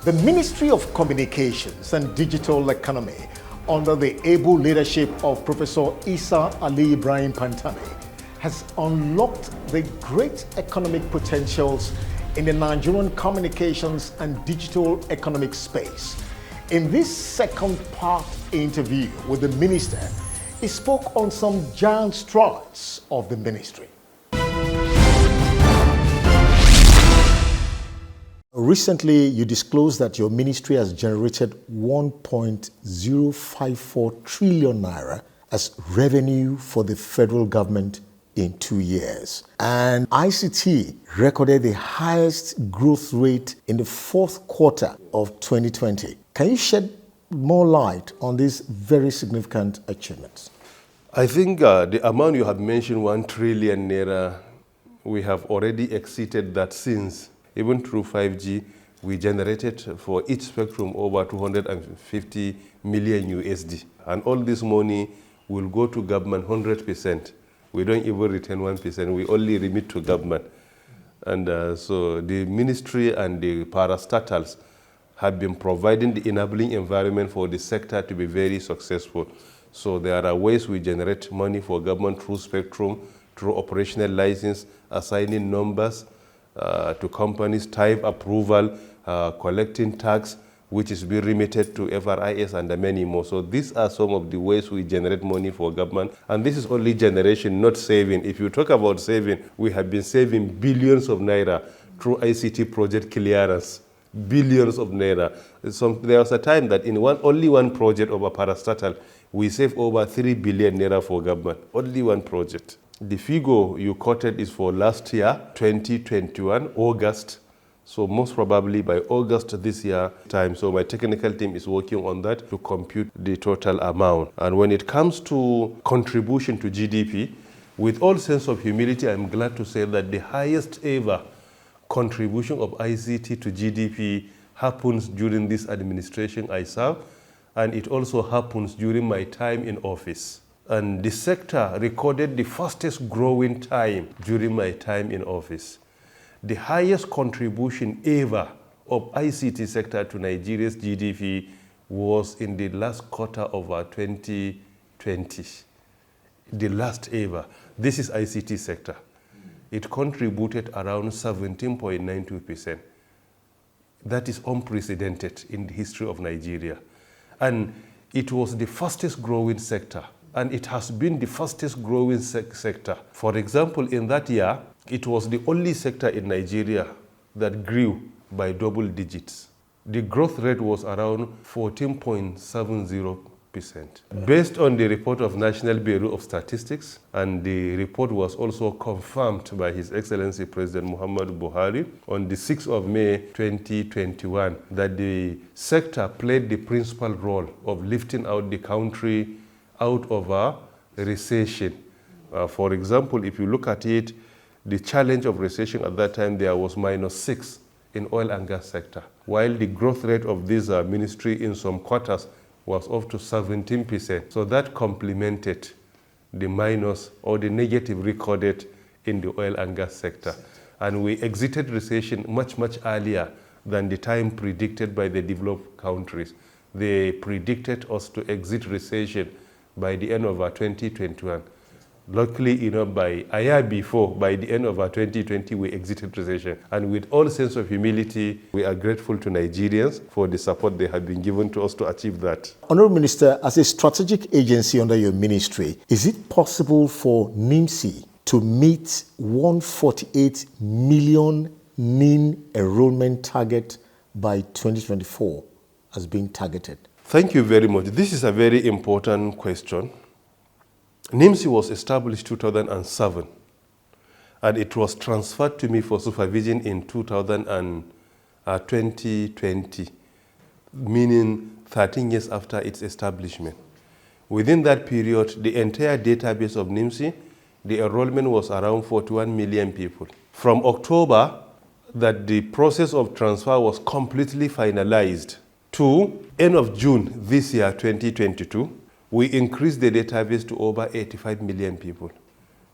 The Ministry of Communications and Digital Economy, under the able leadership of Professor Isa Ali Ibrahim Pantami, has unlocked the great economic potentials in the Nigerian communications and digital economic space. In this second part interview with the minister, he spoke on some giant strides of the ministry. Recently, you disclosed that your ministry has generated 1.054 trillion naira as revenue for the federal government in 2 years. And ICT recorded the highest growth rate in the fourth quarter of 2020. Can you shed more light on these very significant achievements? I think the amount you have mentioned, 1 trillion naira, we have already exceeded that since. Even through 5G, we generated for each spectrum over 250 million USD. And all this money will go to government 100%. We don't even return 1%, we only remit to government. And so the ministry and the parastatals have been providing the enabling environment for the sector to be very successful. So there are ways we generate money for government through spectrum, through operational license, assigning numbers to companies, type approval, collecting tax, which is being remitted to FRIS and many more. So these are some of the ways we generate money for government. And this is only generation, not saving. If you talk about saving, we have been saving billions of naira through ICT project clearance. Billions of naira. There was a time that in only one project of a parastatal, we saved over 3 billion naira for government. Only one project. The figure you quoted is for last year, 2021, August. So most probably by August this year time. So my technical team is working on that to compute the total amount. And when it comes to contribution to GDP, with all sense of humility, I'm glad to say that the highest ever contribution of ICT to GDP happens during this administration I serve, and it also happens during my time in office. And the sector recorded the fastest growing time during my time in office. The highest contribution ever of ICT sector to Nigeria's GDP was in the last quarter of 2020. The last ever. This is ICT sector. It contributed around 17.92%. That is unprecedented in the history of Nigeria. And it was the fastest growing sector. And it has been the fastest growing sector. For example, in that year, it was the only sector in Nigeria that grew by double digits. The growth rate was around 14.70%. Based on the report of National Bureau of Statistics, and the report was also confirmed by His Excellency President Muhammadu Buhari on the 6th of May 2021, that the sector played the principal role of lifting out the country out of a recession. For example, if you look at it, the challenge of recession at that time, there was -6 in oil and gas sector, while the growth rate of this ministry in some quarters was up to 17%. So that complemented the minus or the negative recorded in the oil and gas sector. And we exited recession much, much earlier than the time predicted by the developed countries. They predicted us to exit recession by the end of 2021. Luckily, by a year before, by the end of 2020, we exited recession. And with all sense of humility, we are grateful to Nigerians for the support they have been given to us to achieve that. Honorable Minister, as a strategic agency under your ministry, is it possible for NIMC to meet 148 million NIN enrollment target by 2024 as being targeted? Thank you very much. This is a very important question. NIMC was established 2007, and it was transferred to me for supervision in 2020, meaning 13 years after its establishment. Within that period, the entire database of NIMC, the enrollment was around 41 million people. From October, that the process of transfer was completely finalized, to end of June this year, 2022, we increased the database to over 85 million people.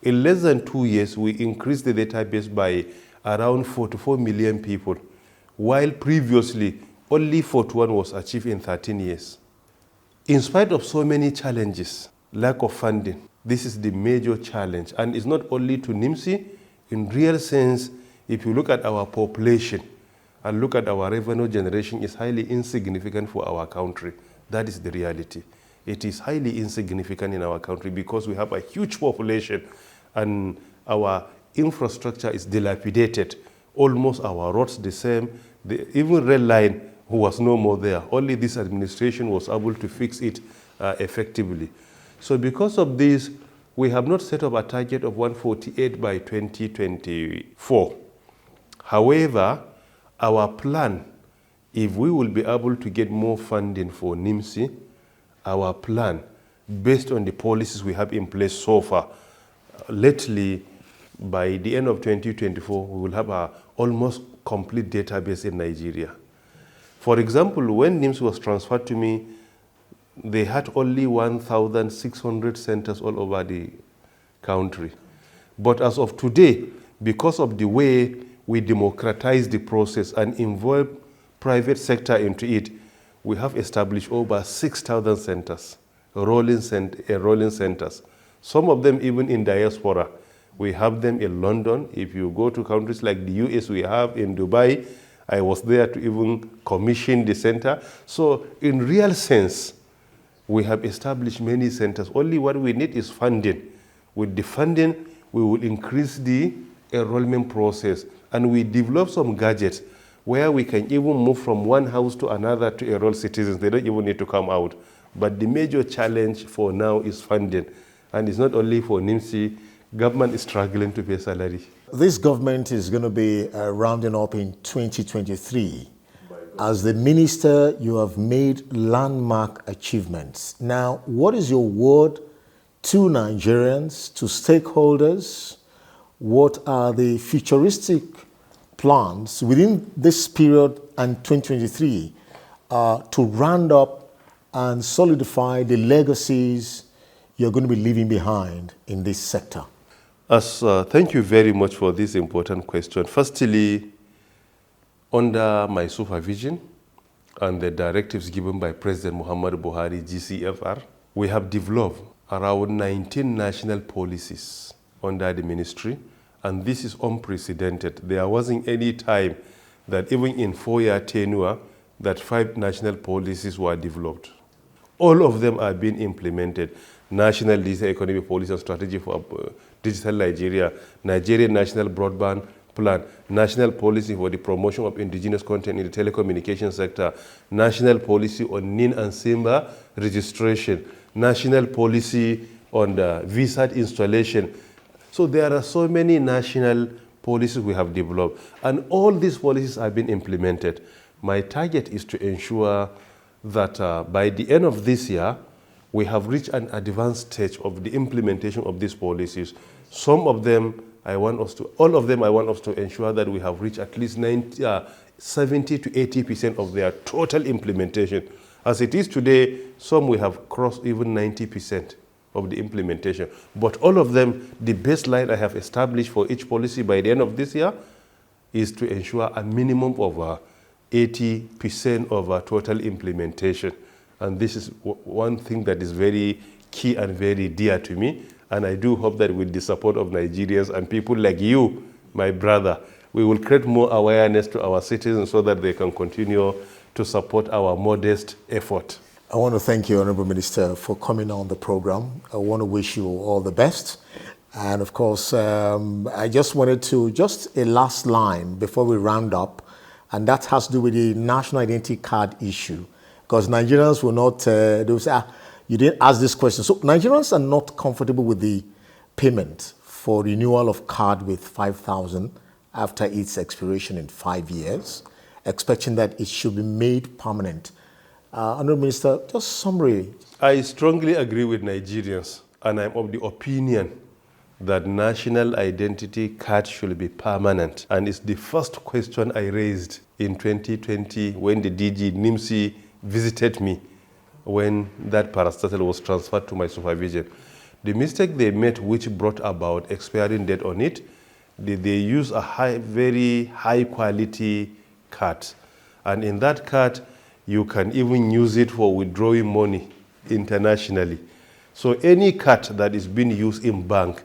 In less than 2 years, we increased the database by around 44 million people, while previously only 41 was achieved in 13 years. In spite of so many challenges, lack of funding, this is the major challenge. And it's not only to NIMC. In real sense, if you look at our population and look at our revenue generation, it's highly insignificant for our country. That is the reality. It is highly insignificant in our country because we have a huge population and our infrastructure is dilapidated. Almost our roads the same. Even rail line was no more there. Only this administration was able to fix it effectively. So because of this, we have not set up a target of 148 by 2024. However, our plan, if we will be able to get more funding for NIMC, our plan, based on the policies we have in place so far, lately, by the end of 2024, we will have an almost complete database in Nigeria. For example, when NIMS was transferred to me, they had only 1,600 centers all over the country. But as of today, because of the way we democratize the process and involve private sector into it, we have established over 6,000 centers, rolling centers. Some of them even in diaspora. We have them in London. If you go to countries like the US, we have in Dubai. I was there to even commission the center. So in real sense, we have established many centers. Only what we need is funding. With the funding, we will increase the enrollment process. And we develop some gadgets where we can even move from one house to another to enroll citizens. They don't even need to come out. But the major challenge for now is funding. And it's not only for NIMC. Government is struggling to pay salary. This government is going to be rounding up in 2023. As the minister, you have made landmark achievements. Now, what is your word to Nigerians, to stakeholders? What are the futuristic plans within this period and 2023 to round up and solidify the legacies you're going to be leaving behind in this sector? Thank you very much for this important question. Firstly, under my supervision and the directives given by President Muhammadu Buhari, GCFR, we have developed around 19 national policies under the ministry, and this is unprecedented. There wasn't any time that even in 4-year tenure that 5 national policies were developed. All of them are being implemented. National Digital Economic Policy and Strategy for Digital Nigeria, Nigerian National Broadband Plan, National Policy for the Promotion of Indigenous Content in the Telecommunications Sector, National Policy on NIN and SIMBA registration, National Policy on the VSAT installation. So there are so many national policies we have developed, and all these policies have been implemented. My target is to ensure that by the end of this year, we have reached an advanced stage of the implementation of these policies. Some of them, all of them, I want us to ensure that we have reached at least 70 to 80% of their total implementation. As it is today, some we have crossed even 90% of the implementation. But all of them, the baseline I have established for each policy by the end of this year is to ensure a minimum of 80% of total implementation. And this is one thing that is very key and very dear to me. And I do hope that with the support of Nigerians and people like you, my brother, we will create more awareness to our citizens so that they can continue to support our modest effort. I want to thank you, Honorable Minister, for coming on the program. I want to wish you all the best. And of course, I just wanted to, just a last line before we round up, and that has to do with the national identity card issue. Because Nigerians will not, they will say, you didn't ask this question. So Nigerians are not comfortable with the payment for renewal of card with 5,000 after its expiration in 5 years, expecting that it should be made permanent. Honourable Minister, just summary. I strongly agree with Nigerians, and I'm of the opinion that national identity card should be permanent. And it's the first question I raised in 2020 when the DG NIMC visited me when that parastatal was transferred to my supervision. The mistake they made, which brought about expiring date on it, they use a very high quality card. And in that card, you can even use it for withdrawing money internationally. So any card that is being used in bank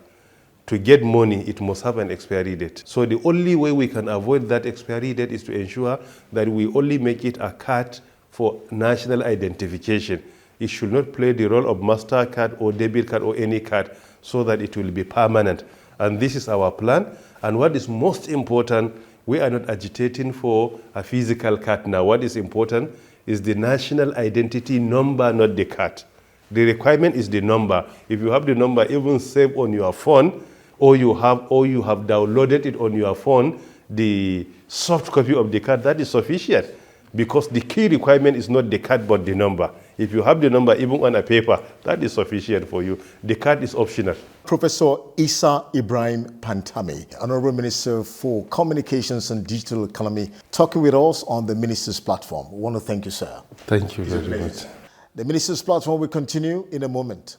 to get money, it must have an expiry date. So the only way we can avoid that expiry date is to ensure that we only make it a card for national identification. It should not play the role of MasterCard or debit card or any card, so that it will be permanent. And this is our plan. And what is most important, we are not agitating for a physical card now. What is important is the national identity number, not the card. The requirement is the number. If you have the number even saved on your phone, or you have downloaded it on your phone, the soft copy of the card, that is sufficient. Because the key requirement is not the card but the number. If you have the number even on a paper, that is sufficient for you. The card is optional. Professor Isa Ibrahim Pantami, Honorable Minister for Communications and Digital Economy, talking with us on the Minister's Platform. We want to thank you, sir. Thank you very much. The Minister's Platform will continue in a moment.